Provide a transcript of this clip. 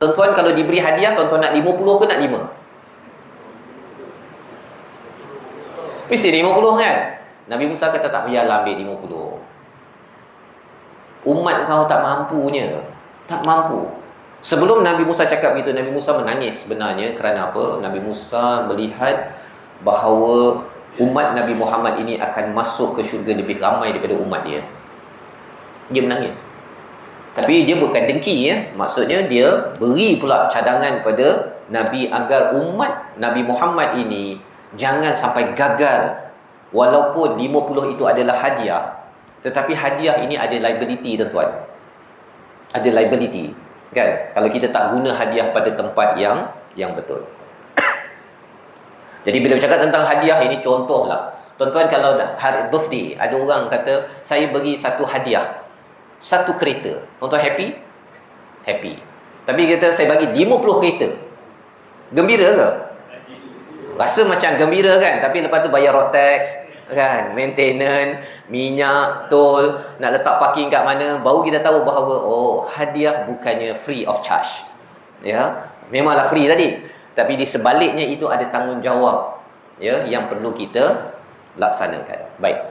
Tuan-tuan kalau diberi hadiah, tuan-tuan nak 50 ke nak 5? Mesti 50 kan? Nabi Musa kata tak payahlah ambil 50. Umat kau tak mampunya. Tak mampu. Sebelum Nabi Musa cakap begitu, Nabi Musa menangis sebenarnya. Kerana apa? Nabi Musa melihat bahawa umat Nabi Muhammad ini akan masuk ke syurga lebih ramai daripada umat dia. Dia menangis. Tapi dia bukan dengki ya. Maksudnya dia beri pula cadangan pada Nabi agar umat Nabi Muhammad ini jangan sampai gagal. Walaupun 50 itu adalah hadiah, tetapi hadiah ini ada liability tuan-tuan. Ada liability. Kan? Kalau kita tak guna hadiah pada tempat yang betul. Jadi bila bercakap tentang hadiah ini, contohlah. Tuan-tuan kalau hari birthday, ada orang kata, saya bagi satu hadiah. Satu kereta. Tuan-tuan happy? Happy. Tapi kita saya bagi 50 kereta. Gembira ke? Rasa macam gembira kan? Tapi lepas tu bayar road tax, kan? Maintenance, minyak, tol, nak letak parking kat mana, baru kita tahu bahawa oh, hadiah bukannya free of charge. Ya, memanglah free tadi. Tapi di sebaliknya itu ada tanggungjawab ya yang perlu kita laksanakan. Baik.